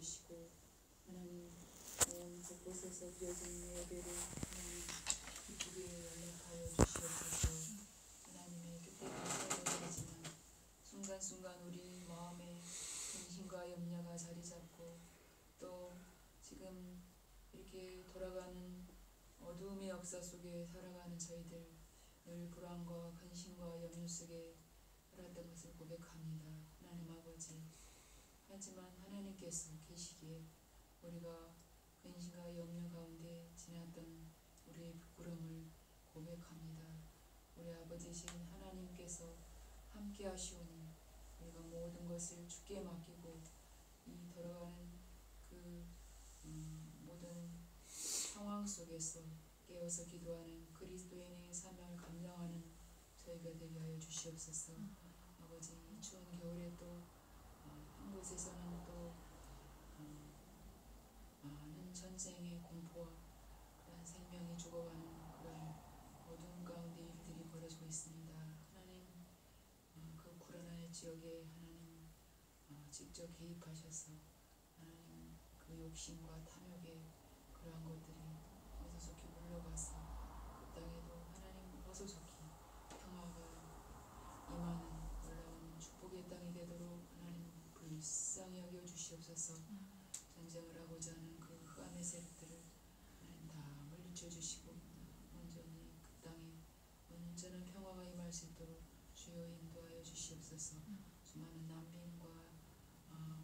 주시고 하나님 온 곳곳에서 드려지는 예배를 하나님 기쁘게 연락하여 주시옵소서. 하나님의 뜻대로 되지만 순간순간 우리 마음에 근심과 염려가 자리 잡고 또 지금 이렇게 돌아가는 어두움의 역사 속에 살아가는 저희들 늘 불안과 근심과 염려 속에 살았던 것을 고백합니다. 하나님 아버지, 하지만 하나님께서 계시기에 우리가 근심과 염려 가운데 지났던 우리의 부끄러움을 고백합니다. 우리 아버지신 하나님께서 함께 하시오니 우리가 모든 것을 주께 맡기고 이 돌아가는 그 모든 상황 속에서 깨어서 기도하는 그리스도인의 사명을 감당하는 저희가 되게 하여 주시옵소서. 아버지, 이 추운 겨울에 또 한 곳에서는 또 많은 전쟁의 공포와 그런 생명이 죽어가는 그런 어두운 가운데 일들이 벌어지고 있습니다. 하나님, 그 불안한 지역에 하나님 직접 개입하셔서 하나님 그 욕심과 탐욕의 그러한 것들이 어서속히 물러가서 그 땅에도 하나님 어서속히 평화가 임하는 놀라운 축복의 땅이 되도록 하나님 불쌍히 여겨 주시옵소서. 전쟁을 하고자 하는 그 흑암의 세력들을 하나님 다 물리쳐 주시고 온전히 그 땅에 온전한 평화가 임할 수 있도록 주여 인도하여 주시옵소서. 수많은 난민과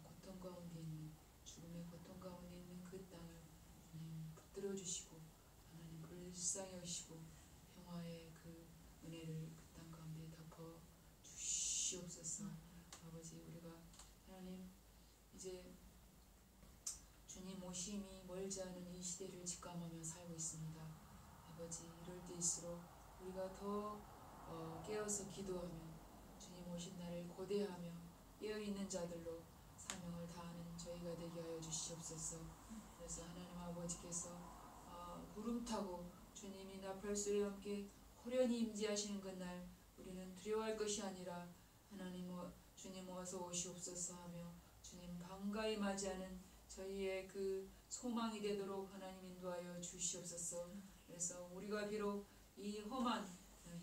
고통 가운데 있는 죽음의 고통 가운데 있는 그 땅을 하나님 붙들어 주시고 하나님 불쌍히 여시고 평화의 그 은혜를 그 땅 가운데 덮어 주시옵소서. 아버지, 우리가 하나님 이제 주님 오심이 멀지 않은 이 시대를 직감하며 살고 있습니다. 아버지, 이럴 때일수록 우리가 더 깨어서 기도하며 주님 오신 날을 고대하며 깨어있는 자들로 사명을 다하는 저희가 되게 하여 주시옵소서. 그래서 하나님 아버지께서 구름 타고 주님이 나팔소리와 함께 호련히 임재하시는 그날 우리는 두려워할 것이 아니라 하나님 주님 어서 오시옵소서 하며 주님 반가이 맞이하는 저희의 그 소망이 되도록 하나님 인도하여 주시옵소서. 그래서 우리가 비록 이 험한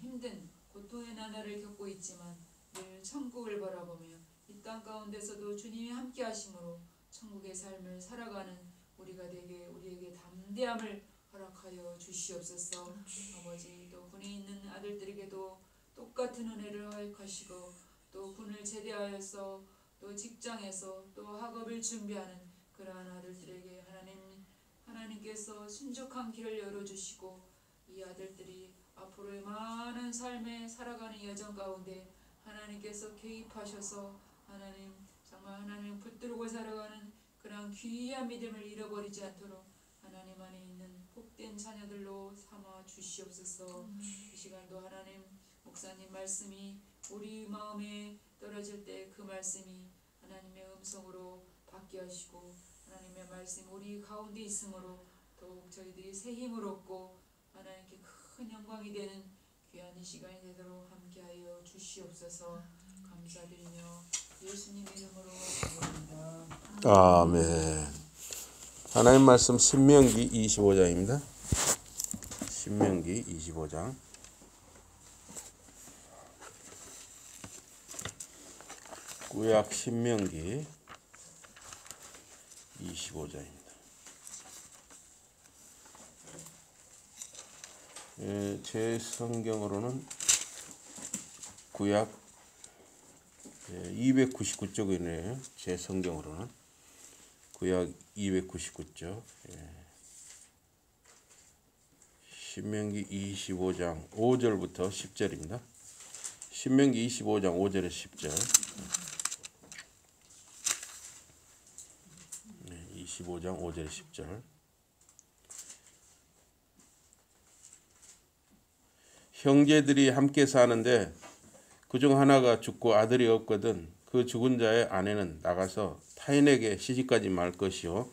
힘든 고통의 나날을 겪고 있지만 늘 천국을 바라보며 이 땅 가운데서도 주님이 함께 하심으로 천국의 삶을 살아가는 우리가 되게 우리에게 담대함을 허락하여 주시옵소서. 아버지, 또 군에 있는 아들들에게도 똑같은 은혜를 허락하시고 또 군을 제대하여서 또 직장에서 또 학업을 준비하는 그러한 아들들에게 하나님께서 순적한 길을 열어주시고 이 아들들이 앞으로의 많은 삶에 살아가는 여정 가운데 하나님께서 개입하셔서 하나님 정말 하나님 붙들고 살아가는 그런 귀한 믿음을 잃어버리지 않도록 하나님 안에 있는 복된 자녀들로 삼아 주시옵소서. 이 시간도 하나님 목사님 말씀이 우리 마음에 떨어질 때 그 말씀이 하나님의 음성으로 받게 하시고 하나님의 말씀 우리 가운데 있으므로 더욱 저희들이 새 힘을 얻고 하나님께 큰 영광이 되는 귀한 이 시간이 되도록 함께하여 주시옵소서. 감사드리며 예수님 이름으로 기도합니다. 아멘. 하나님 말씀 신명기 25장입니다. 신명기 25장. 구약 신명기 25장입니다. 제 성경으로는 구약 299쪽이네요. 제 성경으로는 구약 299쪽. 신명기 25장 5절부터 10절입니다. 신명기 25장 5절에 10절. 25장 5절에 10절. 형제들이 함께 사는데 그중 하나가 죽고 아들이 없거든 그 죽은 자의 아내는 나가서 타인에게 시집가지 말 것이요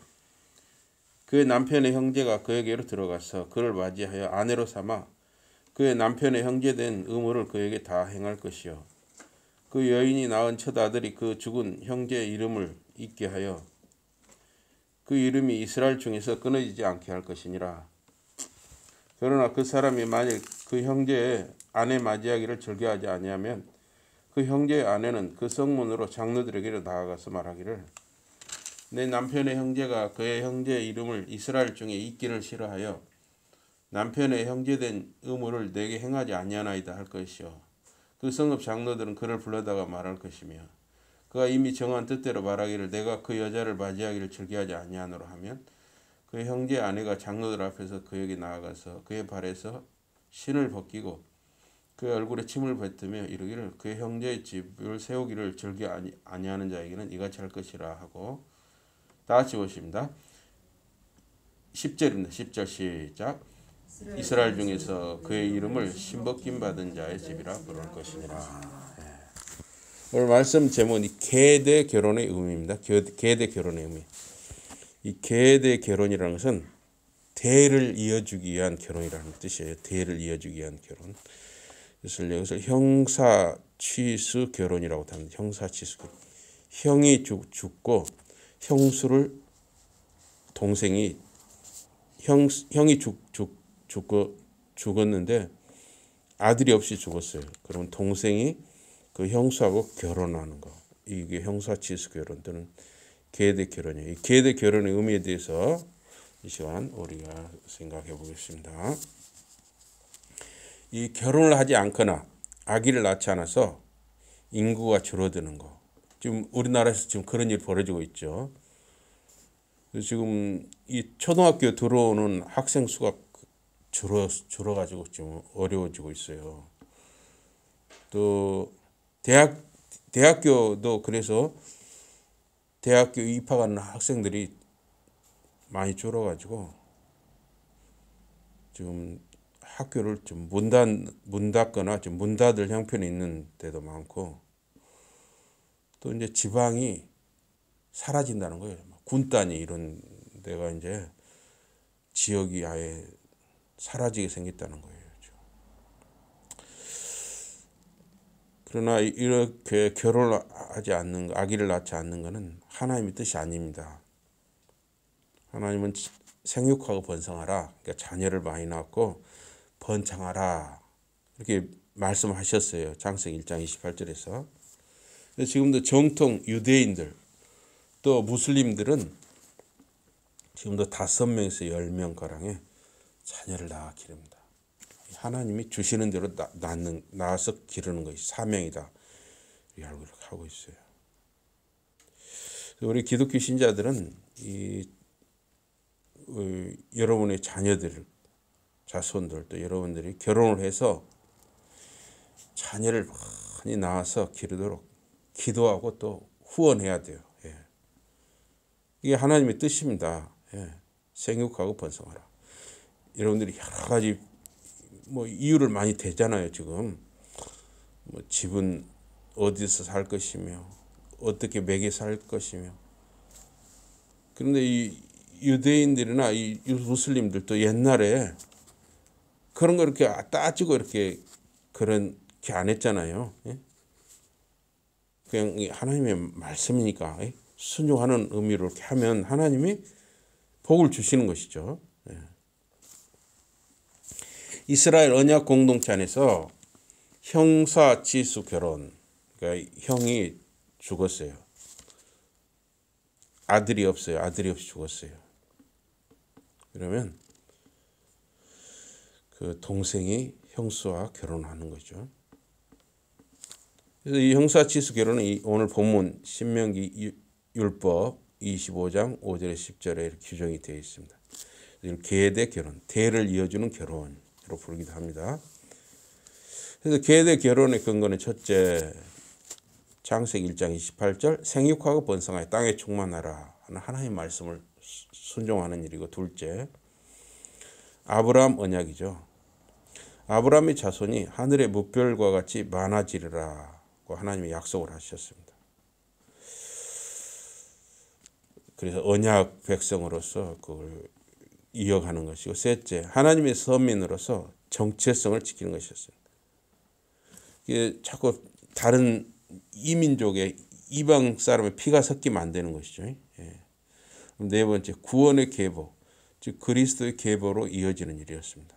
그의 남편의 형제가 그에게로 들어가서 그를 맞이하여 아내로 삼아 그의 남편의 형제된 의무를 그에게 다 행할 것이요 그 여인이 낳은 첫 아들이 그 죽은 형제의 이름을 잊게 하여 그 이름이 이스라엘 중에서 끊어지지 않게 할 것이니라. 그러나 그 사람이 만일 그 형제의 아내 맞이하기를 즐겨하지 아니하면 그 형제의 아내는 그 성문으로 장로들에게로 나아가서 말하기를 내 남편의 형제가 그의 형제의 이름을 이스라엘 중에 잊기를 싫어하여 남편의 형제된 의무를 내게 행하지 아니하나이다 할 것이요. 그 성읍 장로들은 그를 불러다가 말할 것이며 그가 이미 정한 뜻대로 말하기를 내가 그 여자를 맞이하기를 즐겨하지 아니하노라 하면 그의 형제의 아내가 장로들 앞에서 그에게 나아가서 그의 발에서 신을 벗기고 그의 얼굴에 침을 뱉으며 이르기를 그의 형제의 집을 세우기를 즐겨 아니하는 자에게는 이같이 할 것이라 하고 다 같이 보십니다. 10절입니다. 10절 시작. 이스라엘 중에서 그의 이름을 신벗김 받은 자의 집이라 부를 것이니라. 오늘 말씀 제목이 계대 결혼의 의미입니다. 계대 결혼의 의미. 이 계대 결혼이라는 것은 대를 이어주기 위한 결혼이라는 뜻이에요. 대를 이어주기 위한 결혼. 그래서 여기서 형사취수 결혼이라고 합니다. 형사취수 결혼. 형이 죽고 형수를 동생이 형이 죽었는데 아들이 없이 죽었어요. 그러면 동생이 그 형수하고 결혼하는 거. 이게 형사취수 결혼 또는 계대 결혼이에요. 이 계대 결혼의 의미에 대해서 이 시간 우리가 생각해 보겠습니다. 이 결혼을 하지 않거나 아기를 낳지 않아서 인구가 줄어드는 거. 지금 우리나라에서 지금 그런 일이 벌어지고 있죠. 지금 이 초등학교 들어오는 학생 수가 줄어가지고 좀 어려워지고 있어요. 또 대학교도 그래서 대학교 입학하는 학생들이 많이 줄어가지고 지금 학교를 좀 문 닫거나 좀 문 닫을 형편이 있는 데도 많고 또 이제 지방이 사라진다는 거예요. 군단이 이런 데가 이제 지역이 아예 사라지게 생겼다는 거예요. 그러나 이렇게 결혼을 하지 않는 거, 아기를 낳지 않는 것은 하나님의 뜻이 아닙니다. 하나님은 생육하고 번성하라. 그러니까 자녀를 많이 낳고 번창하라. 이렇게 말씀하셨어요. 창세기 1장 28절에서. 지금도 정통 유대인들 또 무슬림들은 지금도 5명에서 10명가량의 자녀를 낳아 기릅니다. 하나님이 주시는 대로 낳아서 기르는 것이 사명이다. 이렇게 하고 있어요. 우리 기독교 신자들은 여러분의 자녀들, 자손들 또 여러분들이 결혼을 해서 자녀를 많이 낳아서 기르도록 기도하고 또 후원해야 돼요. 예. 이게 하나님의 뜻입니다. 예. 생육하고 번성하라. 여러분들이 여러 가지 이유를 많이 대잖아요. 지금 집은 어디서 살 것이며 어떻게 먹여 살 것이며. 그런데 이 유대인들이나 이 무슬림들도 옛날에 그런 거 이렇게 따지고 이렇게 그렇게 안 했잖아요. 예? 그냥 하나님의 말씀이니까 순종하는 의미로 이렇게 하면 하나님이 복을 주시는 것이죠. 예. 이스라엘 언약 공동체 안에서 형사지수 결혼, 그러니까 형이 죽었어요. 아들이 없어요. 아들이 없이 죽었어요. 그러면 그 동생이 형수와 결혼하는 거죠. 그래서 이 형사지수 결혼은 오늘 본문 신명기 율법 25장 5절에 10절에 이렇게 규정이 되어 있습니다. 계대 결혼, 대를 이어주는 결혼으로 부르기도 합니다. 그래서 계대 결혼의 근거는 첫째, 창세기 1장 28절 생육하고 번성하여 땅에 충만하라 하는 하나님의 말씀을 순종하는 일이고, 둘째, 아브라함 언약이죠. 아브라함의 자손이 하늘의 무별과 같이 많아지리라고 하나님이 약속을 하셨습니다. 그래서 언약 백성으로서 그걸 이어가는 것이고, 셋째, 하나님의 선민으로서 정체성을 지키는 것이었습니다. 이게 자꾸 다른 이민족의 이방 사람의 피가 섞이면 안 되는 것이죠. 예. 네 번째, 구원의 계보, 즉 그리스도의 계보로 이어지는 일이었습니다.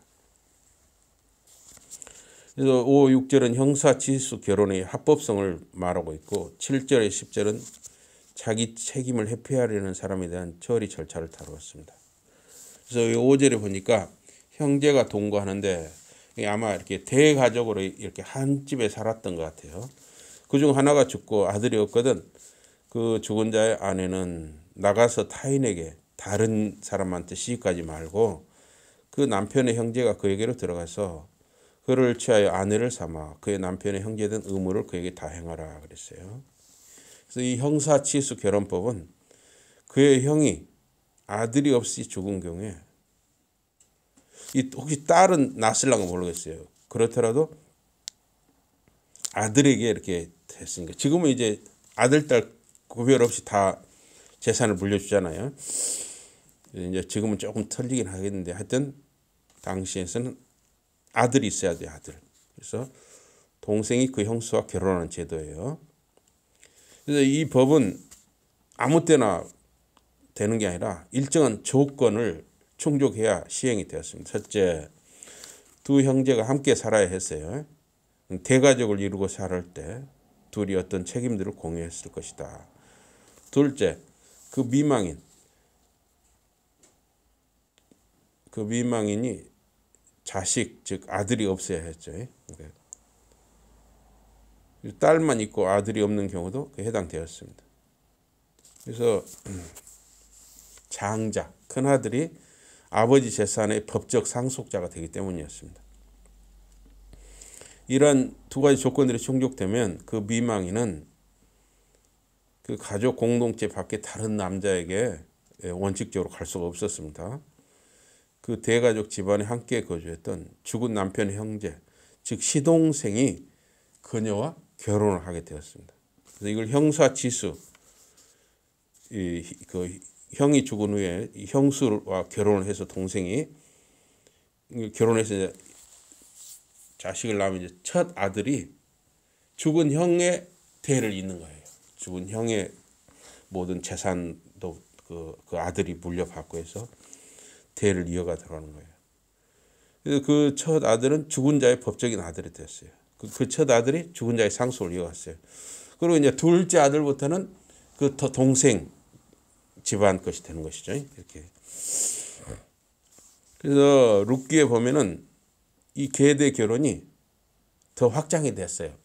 그래서 5, 6절은 형사치수 결혼의 합법성을 말하고 있고 7절에 10절은 자기 책임을 회피하려는 사람에 대한 처리 절차를 다루었습니다. 그래서 5절에 보니까 형제가 동거하는데 아마 이렇게 대가족으로 이렇게 한 집에 살았던 것 같아요. 그중 하나가 죽고 아들이 없거든 그 죽은 자의 아내는 나가서 타인에게 다른 사람한테 시집가지 말고 그 남편의 형제가 그에게로 들어가서 그를 취하여 아내를 삼아 그의 남편의 형제된 의무를 그에게 다 행하라 그랬어요. 그래서 이 형사치수 결혼법은 그의 형이 아들이 없이 죽은 경우에 혹시 딸은 낳았을랑가 모르겠어요. 그렇더라도 아들에게 이렇게 됐으니까 지금은 이제 아들 딸 구별 없이 다 재산을 물려주잖아요. 이제 지금은 조금 틀리긴 하겠는데 하여튼 당시에서는 아들이 있어야 돼요. 아들. 그래서 동생이 그 형수와 결혼하는 제도예요. 그래서 이 법은 아무 때나 되는 게 아니라 일정한 조건을 충족해야 시행이 되었습니다. 첫째, 두 형제가 함께 살아야 했어요. 대가족을 이루고 살을 때 둘이 어떤 책임들을 공유했을 것이다. 둘째, 그 미망인이 자식, 즉 아들이 없어야 했죠. 딸만 있고 아들이 없는 경우도 해당되었습니다. 그래서 장자, 큰아들이 아버지 재산의 법적 상속자가 되기 때문이었습니다. 이러한 두 가지 조건들이 충족되면 그 미망인은 그 가족 공동체 밖에 다른 남자에게 원칙적으로 갈 수가 없었습니다. 그 대가족 집안에 함께 거주했던 죽은 남편의 형제, 즉 시동생이 그녀와 결혼을 하게 되었습니다. 그래서 이걸 형사치수, 그 형이 죽은 후에 형수와 결혼을 해서 동생이 결혼해서 이제 자식을 낳으면 이제 첫 아들이 죽은 형의 대를 잇는 거예요. 죽은 형의 모든 재산도 그 아들이 물려받고 해서 대를 이어가도록 하는 거예요. 그래서 그 첫 아들은 죽은 자의 법적인 아들이 됐어요. 그 첫 아들이 죽은 자의 상속을 이어갔어요. 그리고 이제 둘째 아들부터는 그 동생 집안 것이 되는 것이죠. 이렇게. 그래서 룻기에 보면은 이 계대 결혼이 더 확장이 됐어요.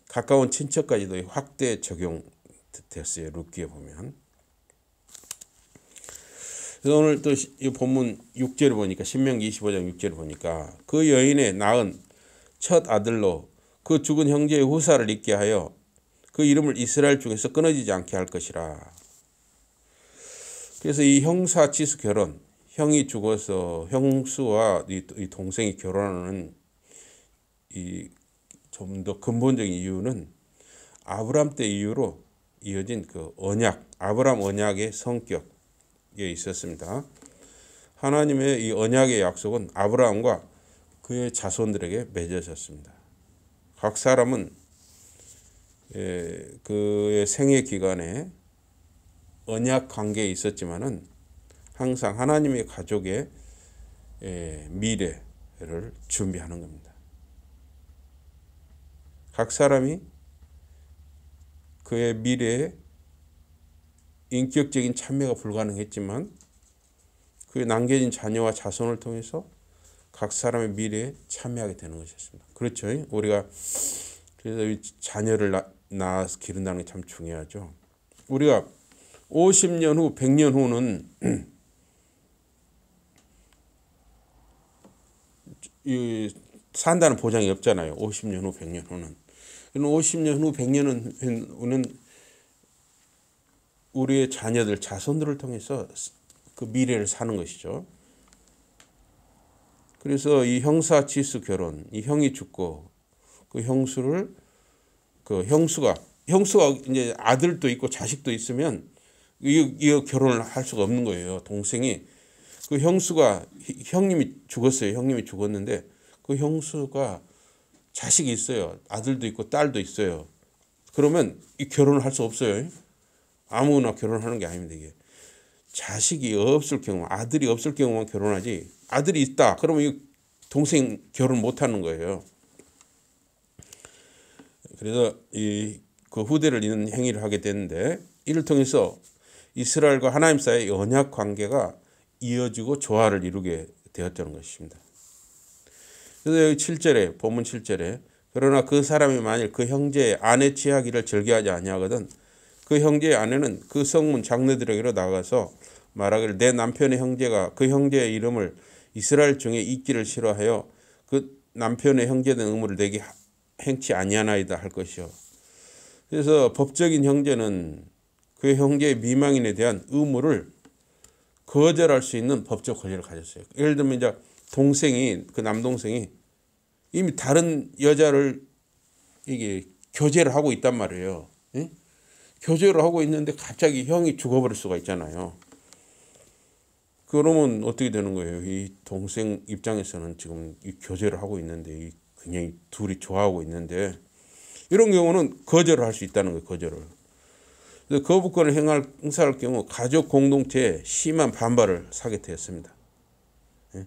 가까운 친척까지도 확대 적용됐어요. 룻기에 보면. 그래서 오늘 또 이 본문 6절을 보니까 신명기 25장 6절을 보니까 그 여인의 낳은 첫 아들로 그 죽은 형제의 후사를 있게 하여 그 이름을 이스라엘 중에서 끊어지지 않게 할 것이라. 그래서 이 형사치수 결혼, 형이 죽어서 형수와 이 동생이 결혼하는 이 좀 더 근본적인 이유는 아브람 때 이후로 이어진 그 언약, 아브람 언약의 성격에 있었습니다. 하나님의 이 언약의 약속은 아브라함과 그의 자손들에게 맺어졌습니다. 각 사람은 그의 생애 기간에 언약 관계에 있었지만은 항상 하나님의 가족의 미래를 준비하는 겁니다. 각 사람이 그의 미래에 인격적인 참여가 불가능했지만 그의 남겨진 자녀와 자손을 통해서 각 사람의 미래에 참여하게 되는 것이었습니다. 그렇죠? 우리가 그래서 이 자녀를 낳아서 기른다는 게 참 중요하죠. 우리가 50년 후, 100년 후는 산다는 보장이 없잖아요. 50년 후, 100년 후는. 50년 후, 100년 후는 우리의 자녀들, 자손들을 통해서 그 미래를 사는 것이죠. 그래서 이 형사치수 결혼, 이 형이 죽고 그 형수가 이제 아들도 있고 자식도 있으면 이 결혼을 할 수가 없는 거예요. 동생이 그 형수가 형님이 죽었어요. 형님이 죽었는데 그 형수가 자식이 있어요. 아들도 있고 딸도 있어요. 그러면 이 결혼을 할 수 없어요. 아무나 결혼하는 게 아닙니다. 이게 자식이 없을 경우, 아들이 없을 경우만 결혼하지, 아들이 있다 그러면 이 동생 결혼 못하는 거예요. 그래서 그 후대를 잇는 행위를 하게 되는데, 이를 통해서 이스라엘과 하나님 사이의 언약 관계가 이어지고 조화를 이루게 되었다는 것입니다. 그래서 여기 7절에, 본문 7절에, 그러나 그 사람이 만일 그 형제의 아내 취하기를 즐겨하지 아니하거든 그 형제의 아내는 그 성문 장로들에게로 나가서 말하기를 내 남편의 형제가 그 형제의 이름을 이스라엘 중에 잊기를 싫어하여 그 남편의 형제된 의무를 내게 행치 아니하나이다 할 것이요. 그래서 법적인 형제는 그 형제의 미망인에 대한 의무를 거절할 수 있는 법적 권리를 가졌어요. 예를 들면 이제 동생이, 그 남동생이 이미 다른 여자를 이게 교제를 하고 있단 말이에요. 예? 교제를 하고 있는데 갑자기 형이 죽어버릴 수가 있잖아요. 그러면 어떻게 되는 거예요? 이 동생 입장에서는 지금 이 교제를 하고 있는데 그냥 둘이 좋아하고 있는데 이런 경우는 거절을 할 수 있다는 거예요. 거절을. 그래서 거부권을 행사할 경우 가족 공동체에 심한 반발을 사게 되었습니다. 예?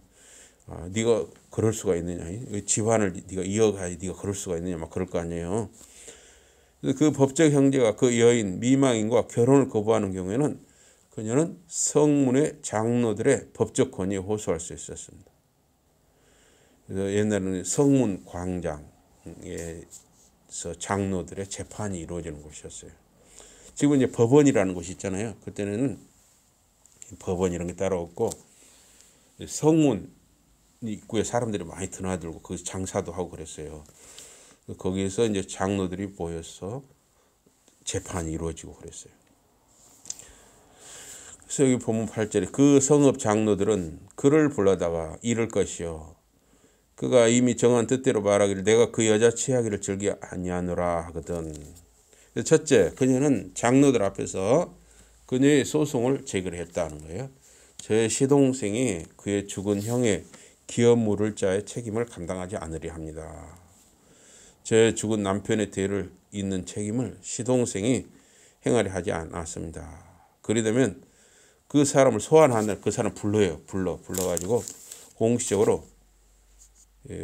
네가 그럴 수가 있느냐? 집안을 네가 이어가야 네가 그럴 수가 있느냐? 막 그럴 거 아니에요. 그 법적 형제가 그 여인 미망인과 결혼을 거부하는 경우에는 그녀는 성문의 장로들의 법적 권위에 호소할 수 있었습니다. 그래서 옛날에는 성문 광장에서 장로들의 재판이 이루어지는 곳이었어요. 지금 이제 법원이라는 곳이 있잖아요. 그때는 법원 이런 게 따로 없고 성문 입구에 사람들이 많이 드나들고 그 장사도 하고 그랬어요. 거기에서 이제 장로들이 모여서 재판이 이루어지고 그랬어요. 그래서 여기 본문 8절에 그 성읍 장로들은 그를 불러다가 이를 것이요 그가 이미 정한 뜻대로 말하기를 내가 그 여자 취하기를 즐겨 아니하노라 하거든. 첫째, 그녀는 장로들 앞에서 그녀의 소송을 제기를 했다는 거예요. 저의 시동생이 그의 죽은 형의 기업 물을 자의 책임을 감당하지 않으려 합니다. 제 죽은 남편의 대를 잇는 책임을 시동생이 행하려 하지 않았습니다. 그러려면 그 사람을 소환하는 그 사람 불러가지고 공식적으로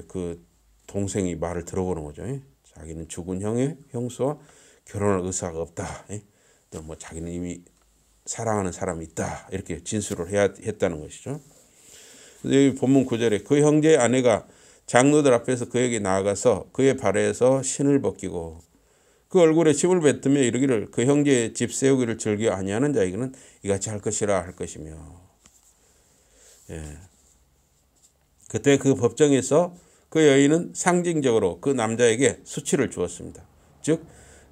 그 동생이 말을 들어보는 거죠. 자기는 죽은 형의 형수와 결혼할 의사가 없다. 또 뭐 자기는 이미 사랑하는 사람이 있다. 이렇게 진술을 했다는 것이죠. 여기 본문 9절에 그 형제의 아내가 장로들 앞에서 그에게 나아가서 그의 발에서 신을 벗기고 그 얼굴에 침을 뱉으며 이르기를 그 형제의 집 세우기를 즐겨 아니하는 자에게는 이같이 할 것이라 할 것이며. 예. 그때 그 법정에서 그 여인은 상징적으로 그 남자에게 수치를 주었습니다. 즉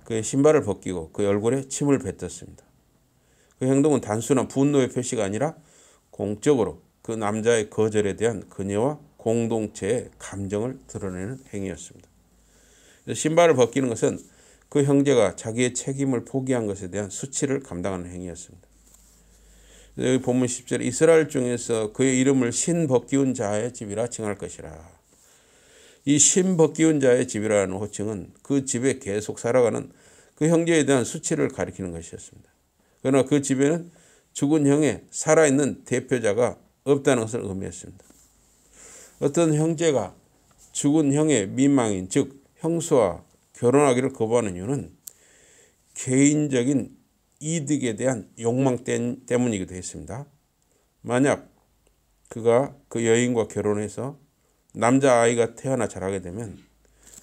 그의 신발을 벗기고 그 얼굴에 침을 뱉었습니다. 그 행동은 단순한 분노의 표시가 아니라 공적으로 그 남자의 거절에 대한 그녀와 공동체의 감정을 드러내는 행위였습니다. 신발을 벗기는 것은 그 형제가 자기의 책임을 포기한 것에 대한 수치를 감당하는 행위였습니다. 여기 본문 10절에 이스라엘 중에서 그의 이름을 신 벗기운 자의 집이라 칭할 것이라. 이 신 벗기운 자의 집이라는 호칭은 그 집에 계속 살아가는 그 형제에 대한 수치를 가리키는 것이었습니다. 그러나 그 집에는 죽은 형의 살아있는 대표자가 없다는 것을 의미했습니다. 어떤 형제가 죽은 형의 미망인 즉 형수와 결혼하기를 거부하는 이유는 개인적인 이득에 대한 욕망 때문이기도 했습니다. 만약 그가 그 여인과 결혼해서 남자아이가 태어나 자라게 되면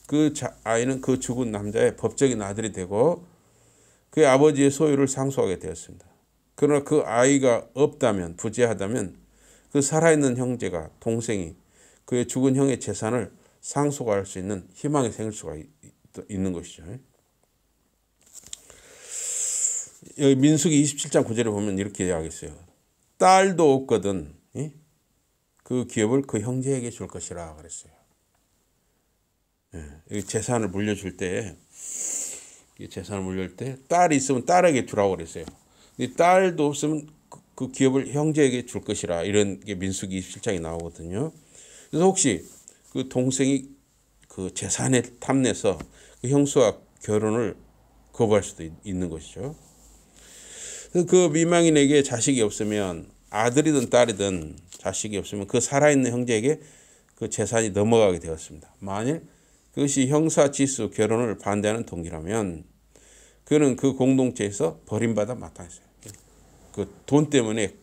그 아이는 그 죽은 남자의 법적인 아들이 되고 그의 아버지의 소유를 상속하게 되었습니다. 그러나 그 아이가 없다면, 부재하다면 그 살아있는 형제가, 동생이 그의 죽은 형의 재산을 상속할 수 있는 희망이 생길 수가 있는 것이죠. 여기 민수기 27장 9절에 보면 이렇게 이야기했어요. 딸도 없거든 그 기업을 그 형제에게 줄 것이라 그랬어요. 재산을 물려줄 때 딸이 있으면 딸에게 주라고 그랬어요. 딸도 없으면 그 기업을 형제에게 줄 것이라 이런 게 민수기 27장에 나오거든요. 그래서 혹시 그 동생이 그 재산에 탐내서 그 형수와 결혼을 거부할 수도 있는 것이죠. 그 미망인에게 자식이 없으면 아들이든 딸이든 자식이 없으면 그 살아있는 형제에게 그 재산이 넘어가게 되었습니다. 만일 그것이 형사지수 결혼을 반대하는 동기라면 그는 그 공동체에서 버림받아 마땅했어요. 그 돈 때문에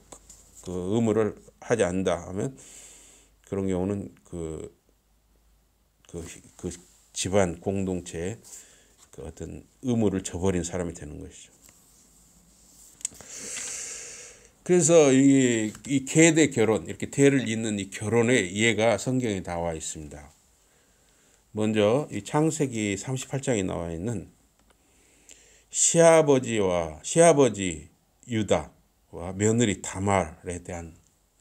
그 의무를 하지 않는다 하면 그런 경우는 그 집안 공동체의 그 어떤 의무를 저버린 사람이 되는 것이죠. 그래서 이 계대 결혼, 이렇게 대를 잇는 이 결혼의 예가 성경에 나와 있습니다. 먼저 이 창세기 38장에 나와 있는 시아버지 유다와 며느리 다말에 대한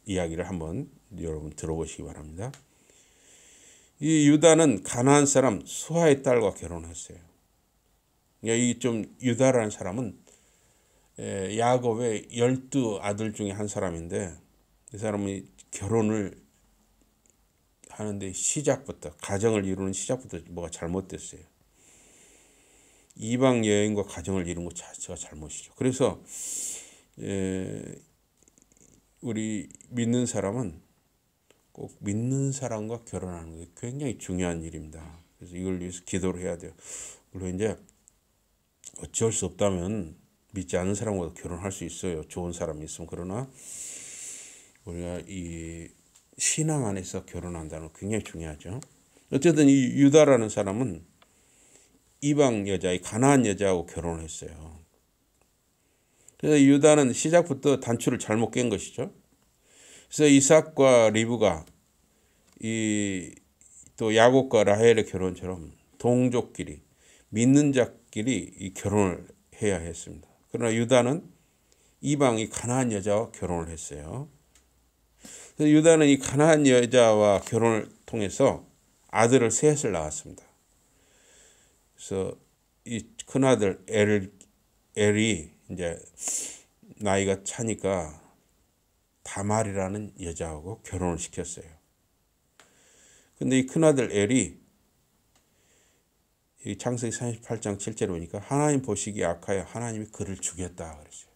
이야기를 한번 여러분 들어보시기 바랍니다. 이 유다는 가나안 사람 수아의 딸과 결혼했어요. 이 좀 유다라는 사람은 야곱의 12아들 중에 한 사람인데 이 사람이 결혼을 하는데 시작부터 가정을 이루는 시작부터 뭐가 잘못됐어요. 이방 여인과 가정을 이룬 것 자체가 잘못이죠. 그래서 우리 믿는 사람은 꼭 믿는 사람과 결혼하는 게 굉장히 중요한 일입니다. 그래서 이걸 위해서 기도를 해야 돼요. 물론 이제 어쩔 수 없다면 믿지 않는 사람과 결혼할 수 있어요. 좋은 사람이 있으면. 그러나 우리가 이 신앙 안에서 결혼한다는 건 굉장히 중요하죠. 어쨌든 이 유다라는 사람은 이방 여자, 이 가나안 여자하고 결혼을 했어요. 그래서 유다는 시작부터 단추를 잘못 깬 것이죠. 그래서 이삭과 리브가 또 야곱과 라헬의 결혼처럼 동족끼리 믿는 자끼리 이 결혼을 해야 했습니다. 그러나 유다는 이방 이 가나안 여자와 결혼을 했어요. 그래서 유다는 이 가나안 여자와 결혼을 통해서 아들을 셋을 낳았습니다. 그래서 이 큰아들 엘이 이제 나이가 차니까 다말이라는 여자하고 결혼을 시켰어요. 근데 이 큰아들 엘이 이 창세기 38장 7절에 보니까 하나님 보시기에 악하여 하나님이 그를 죽였다 그랬어요.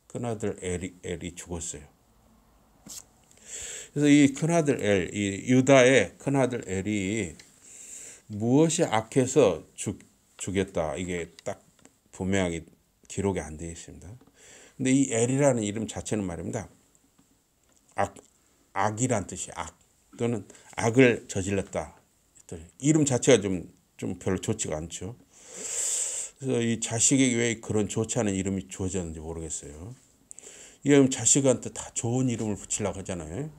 큰아들 엘이 죽었어요. 그래서 이 큰아들 이 유다의 큰아들 엘이 무엇이 악해서 죽였다 이게 딱 분명하게 기록이 안 되어 있습니다. 근데 이 엘이라는 이름 자체는 말입니다. 악이란 뜻이 악 또는 악을 저질렀다. 이름 자체가 좀 별로 좋지가 않죠. 그래서 이 자식에게 왜 그런 좋지 않은 이름이 주어졌는지 모르겠어요. 이 자식한테 다 좋은 이름을 붙이려고 하잖아요.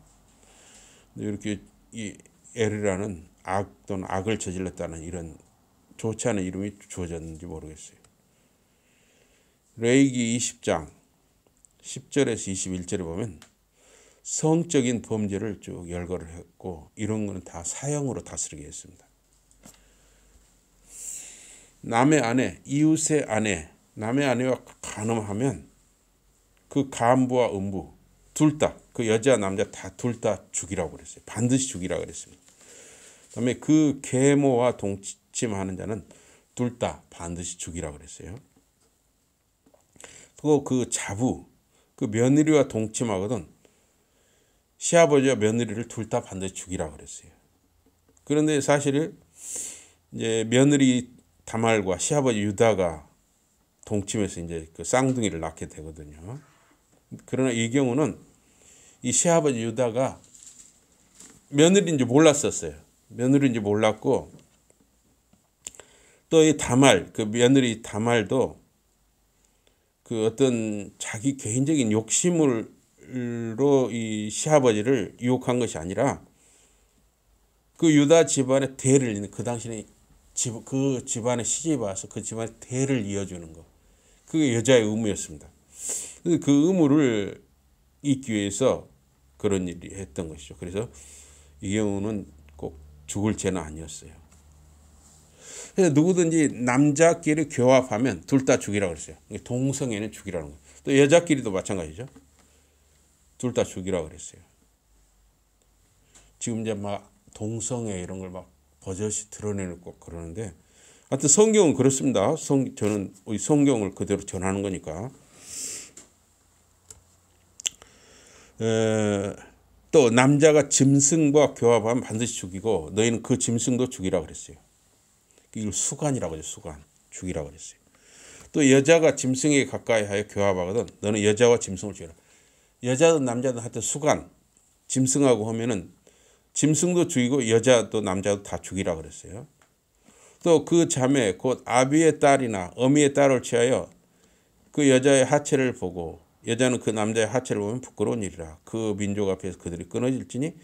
근데 이렇게 이 엘이라는 악 또는 악을 저질렀다는 이런 좋지 않은 이름이 주어졌는지 모르겠어요. 레위기 20장 10절에서 21절에 보면 성적인 범죄를 쭉 열거를 했고 이런 거는 다 사형으로 다스리게 했습니다. 남의 아내, 이웃의 아내, 남의 아내와 간음하면 그 간부와 음부 둘 다, 그 여자 남자 다 둘 다 죽이라고 그랬어요. 반드시 죽이라고 그랬습니다. 그다음에 그 계모와 동침하는 자는 둘 다 반드시 죽이라고 그랬어요. 또 그 자부, 그 며느리와 동침하거든 시아버지와 며느리를 둘 다 반드시 죽이라고 그랬어요. 그런데 사실 이제 며느리 다말과 시아버지 유다가 동침해서 이제 그 쌍둥이를 낳게 되거든요. 그러나 이 경우는 이 시아버지 유다가 며느리인지 몰랐었어요. 며느리인지 몰랐고 또 이 다말, 그 며느리 다말도 그 어떤 자기 개인적인 욕심으로 이 시아버지를 유혹한 것이 아니라 그 유다 집안의 대를 잇는 그 당시에 그 집안에 시집이 와서 그 집안의 대를 이어주는 것. 그게 여자의 의무였습니다. 그 의무를 잇기 위해서 그런 일이 했던 것이죠. 그래서 이 경우는 꼭 죽을 죄는 아니었어요. 그래서 누구든지 남자끼리 교합하면 둘 다 죽이라고 그랬어요. 동성애는 죽이라는 거예요. 또 여자끼리도 마찬가지죠. 둘 다 죽이라고 그랬어요. 지금 이제 막 동성애 이런 걸 막 버젓이 드러내고 그러는데 하여튼 성경은 그렇습니다. 저는 성경을 그대로 전하는 거니까. 또 남자가 짐승과 교합하면 반드시 죽이고 너희는 그 짐승도 죽이라 그랬어요. 이걸 수간이라고 해요. 수간. 죽이라 그랬어요. 또 여자가 짐승에게 가까이 하여 교합하거든 너는 여자와 짐승을 죽이라. 여자든 남자든 하여튼 수간 짐승하고 하면은 짐승도 죽이고 여자도 남자도 다 죽이라 그랬어요. 또 그 자매 곧 아비의 딸이나 어미의 딸을 취하여 그 여자의 하체를 보고 여자는 그 남자의 하체를 보면 부끄러운 일이라. 그 민족 앞에서 그들이 끊어질지니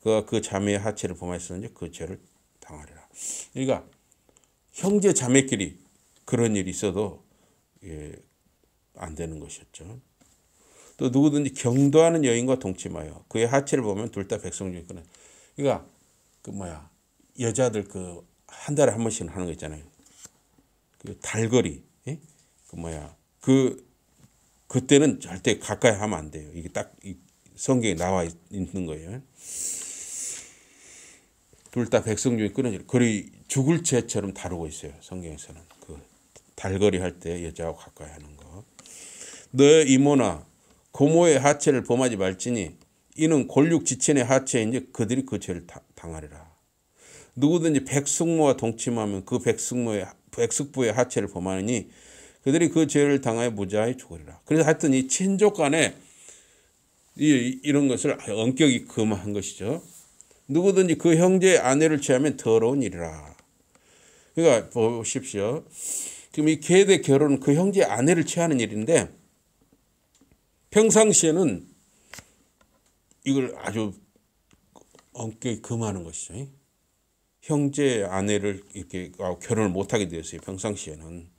그가 그 자매의 하체를 범하였으니 그 죄를 당하리라. 그러니까 형제 자매끼리 그런 일이 있어도 안 되는 것이었죠. 또 누구든지 경도하는 여인과 동침하여 그의 하체를 보면 둘 다 백성 중에 끊어. 그러니까 여자들 한 달에 한 번씩 하는 거 있잖아요. 그 달거리, 그때는 절대 가까이 하면 안 돼요. 이게 딱 성경에 나와 있는 거예요. 둘 다 백성 중에 끊어질. 거의 죽을 죄처럼 다루고 있어요. 성경에서는 그 달거리 할 때 여자하고 가까이 하는 거. 너의 이모나 고모의 하체를 범하지 말지니 이는 골육지친의 하체인지 그들이 그 죄를 당하리라. 누구든지 백숙모와 동침하면 그 백숙부의 하체를 범하느니 그들이 그 죄를 당하여 무자히 죽으리라. 그래서 하여튼 이 친족 간에 이런 것을 엄격히 금한 것이죠. 누구든지 그 형제의 아내를 취하면 더러운 일이라. 그러니까 보십시오. 지금 이 계대 결혼은 그 형제의 아내를 취하는 일인데 평상시에는 이걸 아주 엄격히 금하는 것이죠. 형제의 아내를 이렇게 결혼을 못하게 되었어요. 평상시에는.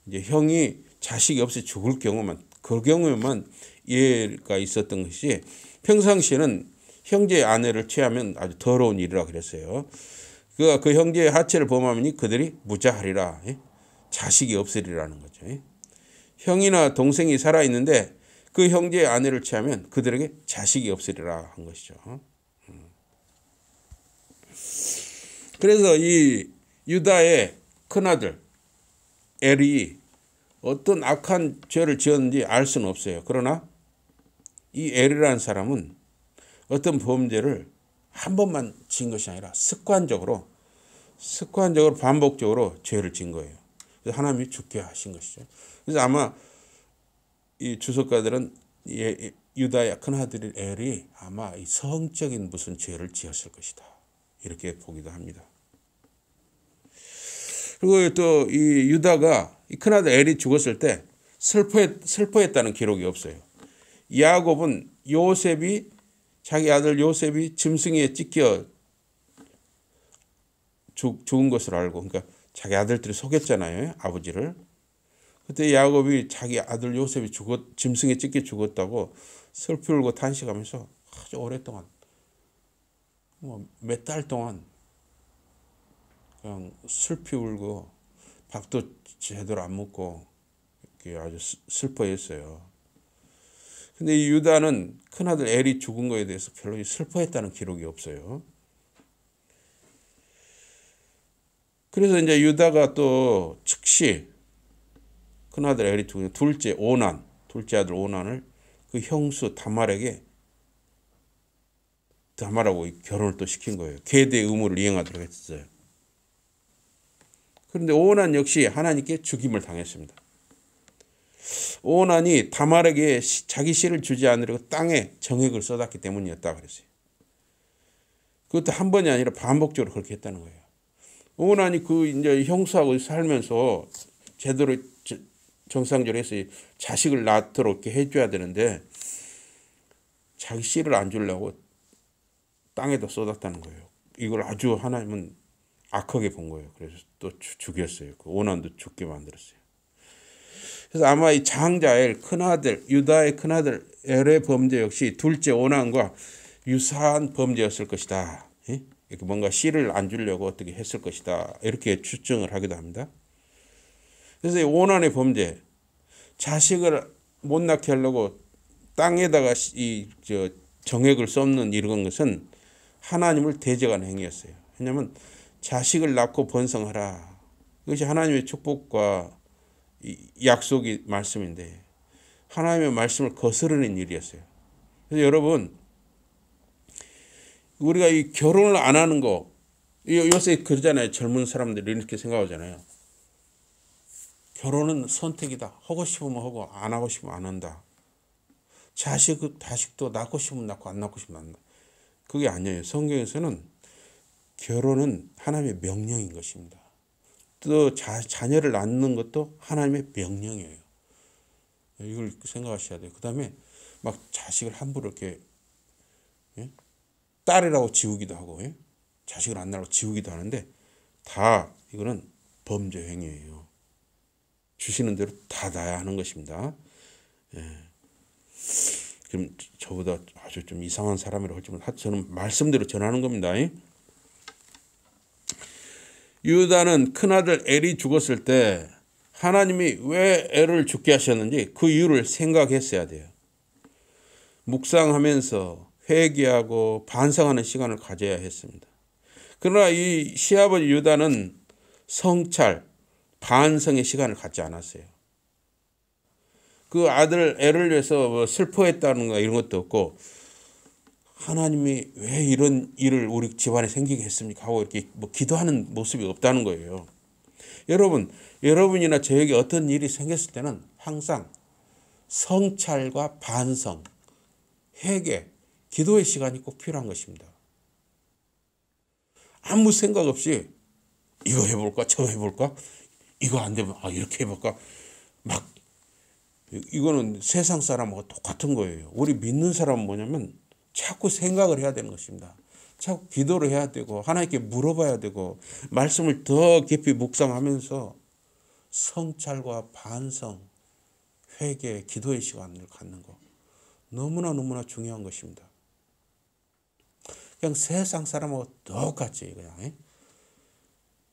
이제 형이 자식이 없이 죽을 경우만 그 경우에만 예가 있었던 것이 평상시에는 형제의 아내를 취하면 아주 더러운 일이라 그랬어요. 그 형제의 하체를 범하니 그들이 무자하리라. 자식이 없으리라는 거죠. 형이나 동생이 살아있는데 그 형제의 아내를 취하면 그들에게 자식이 없으리라 한 것이죠. 그래서 이 유다의 큰아들 엘이 어떤 악한 죄를 지었는지 알 수는 없어요. 그러나 이 엘이라는 사람은 어떤 범죄를 한 번만 지은 것이 아니라 습관적으로 반복적으로 죄를 지은 거예요. 그래서 하나님이 죽게 하신 것이죠. 그래서 아마 이 주석가들은 유다의 큰아들 엘이 아마 이 성적인 무슨 죄를 지었을 것이다. 이렇게 보기도 합니다. 그리고 또 이 유다가 이 큰아들 엘이 죽었을 때 슬퍼했다는 기록이 없어요. 야곱은 자기 아들 요셉이 짐승에 찢겨 죽은 것을 알고, 그러니까 자기 아들들이 속였잖아요, 아버지를. 그때 야곱이 자기 아들 요셉이 짐승에 찢겨 죽었다고 슬피 울고 탄식하면서 아주 오랫동안 몇 달 동안 그냥 슬피 울고 밥도 제대로 안 먹고 이렇게 아주 슬퍼했어요. 근데 이 유다는 큰아들 엘이 죽은 거에 대해서 별로 슬퍼했다는 기록이 없어요. 그래서 이제 유다가 또 즉시 큰아들 엘이 죽은 둘째 아들 오난을 그 형수 다말하고 결혼을 또 시킨 거예요. 계대의 의무를 이행하도록 했어요. 그런데 오난 역시 하나님께 죽임을 당했습니다. 오난이 다말에게 자기 씨를 주지 않으려고 땅에 정액을 쏟았기 때문이었다 그랬어요. 그것도 한 번이 아니라 반복적으로 그렇게 했다는 거예요. 오난이 이제 형수하고 살면서 제대로 정상적으로 해서 자식을 낳도록 이렇게 해줘야 되는데 자기 씨를 안 주려고 땅에다 쏟았다는 거예요. 이걸 아주 하나님은 악하게 본 거예요. 그래서 또 죽였어요. 그 오난도 죽게 만들었어요. 그래서 아마 이 장자 엘, 유다의 큰아들 엘의 범죄 역시 둘째 오난과 유사한 범죄였을 것이다. 이렇게 뭔가 씨를 안 주려고 어떻게 했을 것이다. 이렇게 추정을 하기도 합니다. 그래서 이 오난의 범죄, 자식을 못 낳게 하려고 땅에다가 정액을 쏟는 이런 것은 하나님을 대적하는 행위였어요. 왜냐하면 자식을 낳고 번성하라. 이것이 하나님의 축복과 약속이 말씀인데 하나님의 말씀을 거스르는 일이었어요. 그래서 여러분, 우리가 이 결혼을 안 하는 거, 요새 그러잖아요. 젊은 사람들이 이렇게 생각하잖아요. 결혼은 선택이다. 하고 싶으면 하고 안 하고 싶으면 안 한다. 자식도 낳고 싶으면 낳고 안 낳고 싶으면 안 낳는다. 그게 아니에요. 성경에서는 결혼은 하나님의 명령인 것입니다. 또 자녀를 낳는 것도 하나님의 명령이에요. 이걸 생각하셔야 돼요. 그 다음에 막 자식을 함부로 이렇게 딸이라고 지우기도 하고 자식을 안 낳으라고 지우기도 하는데 다 이거는 범죄 행위예요. 주시는 대로 다 놔야 하는 것입니다. 그럼 저보다 아주 좀 이상한 사람이라고 하지만 저는 말씀대로 전하는 겁니다. 유다는 큰아들 엘이 죽었을 때 하나님이 왜 엘을 죽게 하셨는지 그 이유를 생각했어야 돼요. 묵상하면서 회개하고 반성하는 시간을 가져야 했습니다. 그러나 이 시아버지 유다는 성찰, 반성의 시간을 갖지 않았어요. 그 아들 엘을 위해서 뭐 슬퍼했다는 거 이런 것도 없고 하나님이 왜 이런 일을 우리 집안에 생기게 했습니까? 하고 이렇게 뭐 기도하는 모습이 없다는 거예요. 여러분이나 저에게 어떤 일이 생겼을 때는 항상 성찰과 반성, 회개, 기도의 시간이 꼭 필요한 것입니다. 아무 생각 없이 이거 해볼까 저거 해볼까 이거 안 되면 이렇게 해볼까 막 이거는 세상 사람하고 똑같은 거예요. 우리 믿는 사람은 뭐냐면 자꾸 생각을 해야 되는 것입니다. 자꾸 기도를 해야 되고 하나님께 물어봐야 되고 말씀을 더 깊이 묵상하면서 성찰과 반성, 회개, 기도의 시간을 갖는 거 너무나 중요한 것입니다. 그냥 세상 사람하고 똑같이 그냥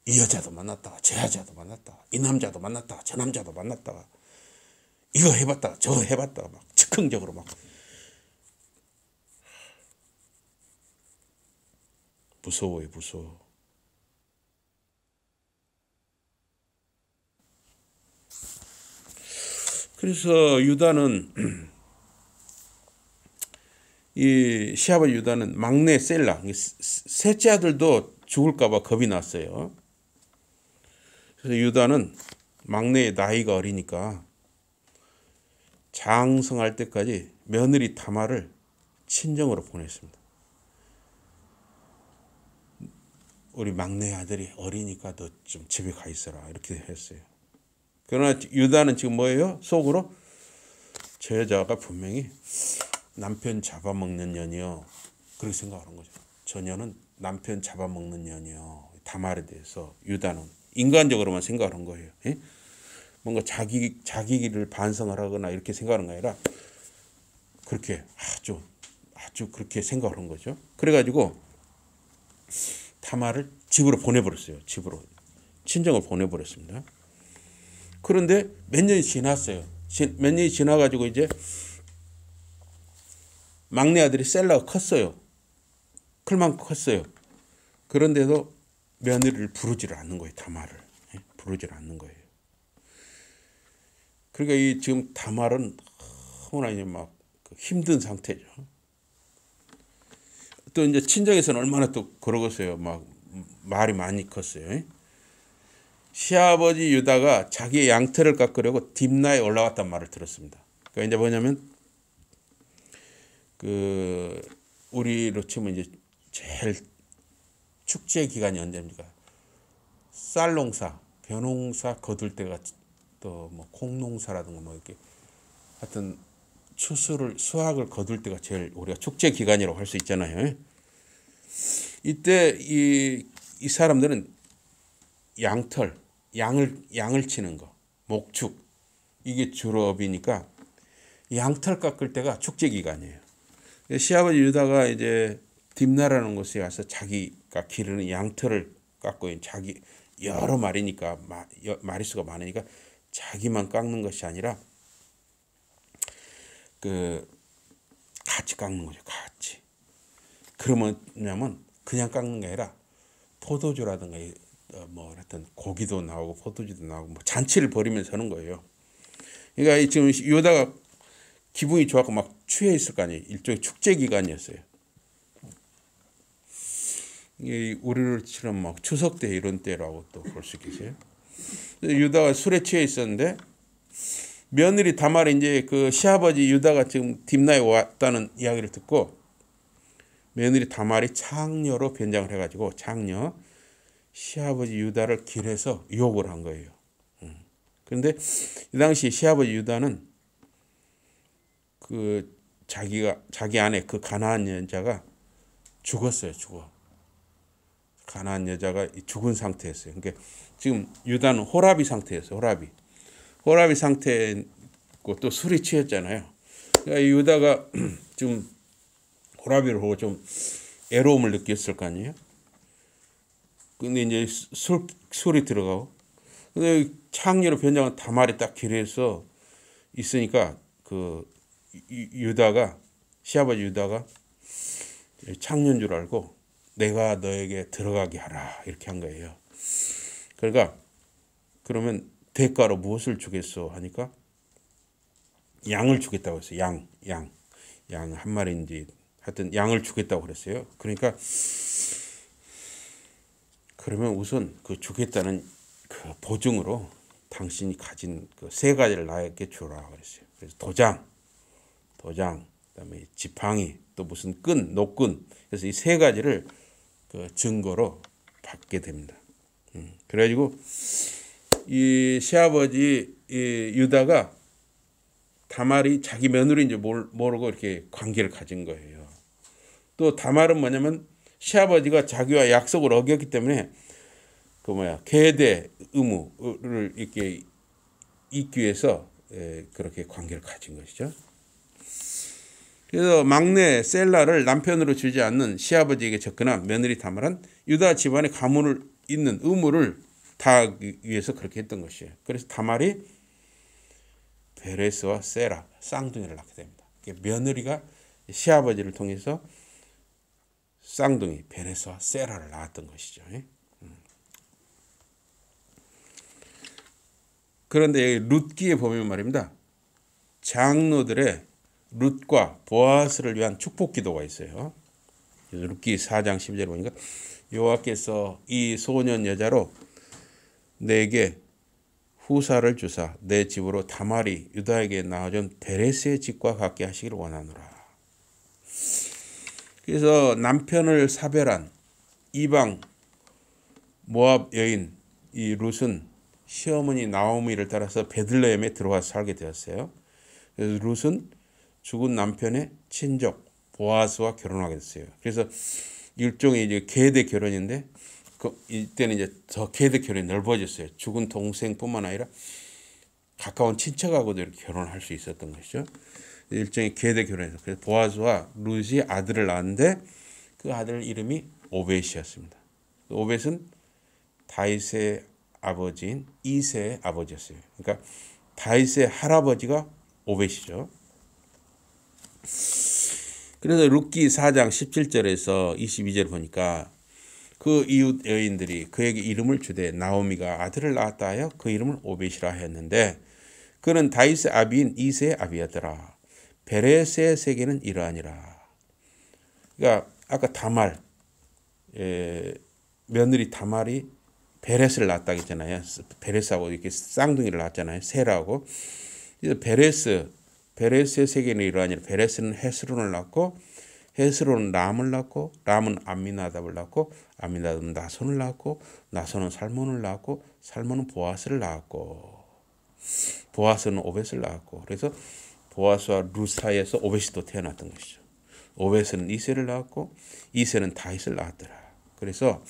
이 여자도 만났다가 저 여자도 만났다가 이 남자도 만났다가 저 남자도 만났다가 이거 해봤다가 저거 해봤다가 막 즉흥적으로 막 무서워요. 무서워. 그래서 유다는 이 시아버지 유다는 막내 셀라 셋째 아들도 죽을까봐 겁이 났어요. 그래서 유다는 막내의 나이가 어리니까 장성할 때까지 며느리 다말을 친정으로 보냈습니다. 우리 막내 아들이 어리니까 너 좀 집에 가 있어라 이렇게 했어요. 그러나 유다는 지금 뭐예요? 속으로 저 여자가 분명히 남편 잡아먹는 년이요. 그렇게 생각하는 거죠. 저 년은 남편 잡아먹는 년이요. 다말에 대해서 유다는 인간적으로만 생각하는 거예요. 뭔가 자기를 반성을 하거나 이렇게 생각하는 게 아니라 그렇게 아주 그렇게 생각하는 거죠. 그래가지고 다말을 집으로 보내버렸어요. 집으로 친정을 보내버렸습니다. 그런데 몇 년이 지났어요. 몇 년이 지나가지고 이제 막내 아들이 셀라가 컸어요. 클 만큼 컸어요. 그런데도 며느리를 부르지를 않는 거예요. 다말을 부르지를 않는 거예요. 그러니까 이 지금 다말은 너무나 이제 막 힘든 상태죠. 또 이제 친정에서는 얼마나 또 그러겠어요. 막 말이 많이 컸어요. 시아버지 유다가 자기의 양털을 깎으려고 딥나에 올라갔단 말을 들었습니다. 그러니까 이제 뭐냐면 우리로 치면 이제 제일 축제 기간이 언제입니까? 쌀 농사, 벼농사 거둘 때가 또 뭐 콩농사라든가 뭐 이렇게 하여튼 수확을 거둘 때가 제일 우리가 축제 기간이라고 할 수 있잖아요. 이때 이 사람들은 양을 치는 거, 목축 이게 주로 업이니까 양털 깎을 때가 축제 기간이에요. 시아버지 유다가 이제 딥나라는 곳에 가서 자기가 기르는 양털을 깎고 자기 여러 마리니까 마리수가 많으니까 자기만 깎는 것이 아니라 같이 깎는 거죠. 같이. 그러면 그냥 깎는 게 아니라 포도주라든가 뭐 하여튼 고기도 나오고 포도주도 나오고 뭐 잔치를 벌이면서 하는 거예요. 그러니까 지금 유다가 기분이 좋았고 막 취해 있을 거 아니에요. 일종의 축제 기간이었어요. 우리처럼 막 추석 때 이런 때라고 또 볼 수 있겠어요. 유다가 술에 취해 있었는데 며느리 다말이 이제 그 시아버지 유다가 지금 딥나에 왔다는 이야기를 듣고 며느리 다말이 창녀로 변장을 해가지고 창녀 시아버지 유다를 길에서 유혹을 한 거예요. 그런데 이 당시 시아버지 유다는 그 자기 아내 그 가나안 여자가 죽었어요. 가나안 여자가 죽은 상태였어요. 그러니까 지금 유다는 호라비 상태였어요. 호라비 상태고 또 술이 취했잖아요. 그러니까 유다가 지금 호라비를 보고 좀 애로움을 느꼈을 거 아니에요. 근데 이제 술이 들어가고, 근데 창녀로 변장한 다말이 딱 길에서 있으니까 그 유다가 시아버지 유다가 창녀인 줄 알고 내가 너에게 들어가게 하라 이렇게 한 거예요. 그러니까 그러면 대가로 무엇을 주겠소 하니까 양을 주겠다고 했어요. 양 한 마리인지 하여튼 양을 주겠다고 그랬어요. 그러니까 그러면 우선 그 주겠다는 그 보증으로 당신이 가진 그 세 가지를 나에게 주라 그랬어요. 그래서 도장, 그다음에 지팡이, 또 무슨 노끈. 그래서 이 세 가지를 그 증거로 받게 됩니다. 그래가지고 이 시아버지 유다가 다말이 자기 며느리인지 모르고 이렇게 관계를 가진 거예요. 또 다말은 뭐냐면 시아버지가 자기와 약속을 어겼기 때문에 계대 의무를 이렇게 잇기 위해서 그렇게 관계를 가진 것이죠. 그래서 막내 셀라를 남편으로 주지 않는 시아버지에게 접근한 며느리 다말은 유다 집안의 가문을 잇는 의무를 다하기 위해서 그렇게 했던 것이에요. 그래서 다말이 베레스와 세라 쌍둥이를 낳게 됩니다. 며느리가 시아버지를 통해서 쌍둥이 베레스와 세라를 낳았던 것이죠. 그런데 여기 룻기에 보면 말입니다. 장로들의 룻과 보아스를 위한 축복 기도가 있어요. 룻기 4장 12절 보니까 여호와께서 이 소년 여자로 내게 후사를 주사 내 집으로 다말이 유다에게 낳아준 베레스의 집과 같게 하시기를 원하노라. 그래서 남편을 사별한 이방 모압 여인 이 룻은 시어머니 나오미를 따라서 베들레헴에 들어와서 살게 되었어요. 그래서 룻은 죽은 남편의 친족 보아스와 결혼하게 됐어요. 그래서 일종의 이제 계대 결혼인데 이때는 이제 더 계대 결혼이 넓어졌어요. 죽은 동생뿐만 아니라 가까운 친척하고도 이렇게 결혼할 수 있었던 것이죠. 일종의 계대 결혼에서 그래서 보아스와 룻이 아들을 낳았는데 그 아들 이름이 오벳이었습니다. 오벳은 다윗의 아버지인 이새의 아버지였어요. 그러니까 다윗의 할아버지가 오벳이죠. 그래서 룻기 4장 17절에서 22절 보니까 그 이웃 여인들이 그에게 이름을 주되 나오미가 아들을 낳았다 하여 그 이름을 오벳이라 하였는데 그는 다윗의 아비인 이새의 아비였더라. 베레스의 세계는 이러하니라. 그러니까 아까 다말 며느리 다말이 베레스를 낳았다고 했잖아요. 베레스하고 이렇게 쌍둥이를 낳았잖아요. 세라하고. 그래서 베레스의 세계는 이러하니라. 베레스는 헤스론을 낳고 헤스론은 람을 낳고 람은 암미나답을 낳고 암미나답은 나손을 낳고 나손은 살몬을 낳고 살몬은 보아스를 낳았고 보아스는 오벳을 낳았고 그래서 보아스와 룻 사이에서 오벳이 또 태어났던 것이죠. 오벳은 이새를 낳았고 이새는 다윗을 낳았더라. 그래서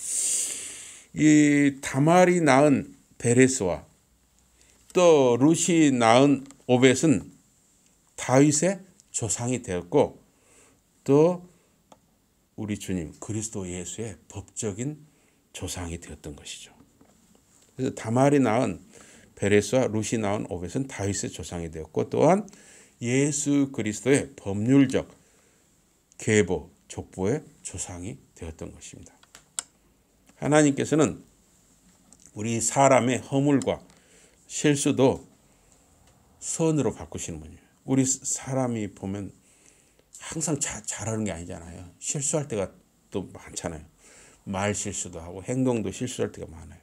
이 다말이 낳은 베레스와 또 룻이 낳은 오벳은 다윗의 조상이 되었고 또 우리 주님 그리스도 예수의 법적인 조상이 되었던 것이죠. 그래서 다말이 낳은 베레스와 룻이 낳은 오벳은 다윗의 조상이 되었고 또한 예수 그리스도의 법률적 계보 족보의 조상이 되었던 것입니다. 하나님께서는 우리 사람의 허물과 실수도 선으로 바꾸시는 분이에요. 우리 사람이 보면 항상 잘하는 게 아니잖아요. 실수할 때가 또 많잖아요. 말 실수도 하고 행동도 실수할 때가 많아요.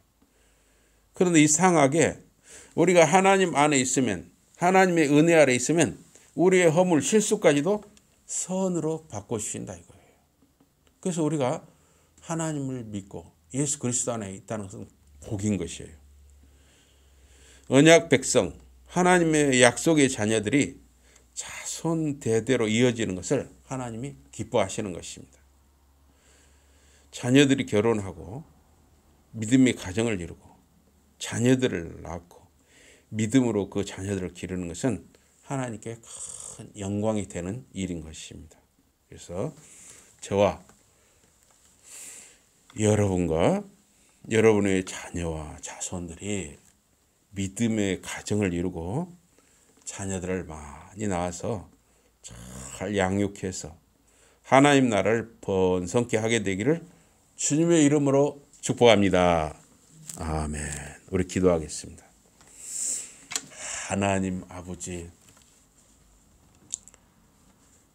그런데 이상하게 우리가 하나님 안에 있으면, 하나님의 은혜 아래 있으면 우리의 허물 실수까지도 선으로 바꿔주신다 이거예요. 그래서 우리가 하나님을 믿고 예수 그리스도 안에 있다는 것은 복인 것이에요. 언약 백성, 하나님의 약속의 자녀들이 자손 대대로 이어지는 것을 하나님이 기뻐하시는 것입니다. 자녀들이 결혼하고 믿음의 가정을 이루고 자녀들을 낳고 믿음으로 그 자녀들을 기르는 것은 하나님께 큰 영광이 되는 일인 것입니다. 그래서 저와 여러분과 여러분의 자녀와 자손들이 믿음의 가정을 이루고 자녀들을 많이 낳아서 잘 양육해서 하나님 나라를 번성케 하게 되기를 주님의 이름으로 축복합니다. 아멘. 우리 기도하겠습니다. 하나님 아버지,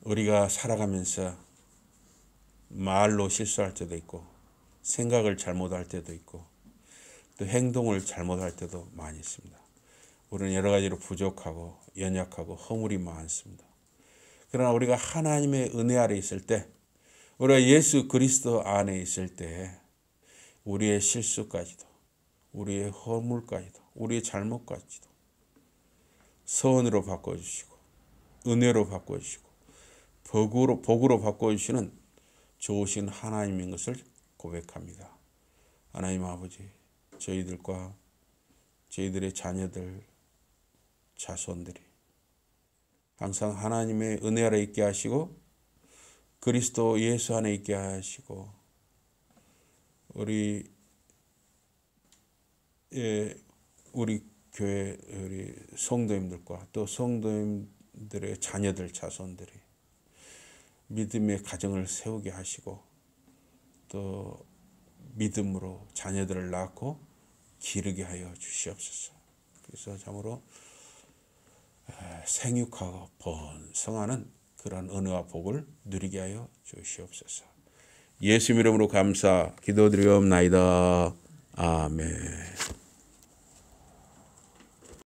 우리가 살아가면서 말로 실수할 때도 있고 생각을 잘못할 때도 있고 또 행동을 잘못할 때도 많이 있습니다. 우리는 여러 가지로 부족하고 연약하고 허물이 많습니다. 그러나 우리가 하나님의 은혜 아래 있을 때, 우리가 예수 그리스도 안에 있을 때 우리의 실수까지도, 우리의 허물까지도, 우리의 잘못까지도 선으로 바꿔주시고 은혜로 바꿔주시고 복으로 바꿔주시는 좋으신 하나님인 것을 고백합니다. 하나님 아버지, 저희들과 저희들의 자녀들, 자손들이 항상 하나님의 은혜 아래 있게 하시고 그리스도 예수 안에 있게 하시고 우리 교회 우리 성도님들과 또 성도님들의 자녀들, 자손들이 믿음의 가정을 세우게 하시고 또 믿음으로 자녀들을 낳고 기르게 하여 주시옵소서. 그래서 참으로 생육하고 번성하는 그런 은혜와 복을 누리게 하여 주시옵소서. 예수 이름으로 감사 기도드리옵나이다. 아멘.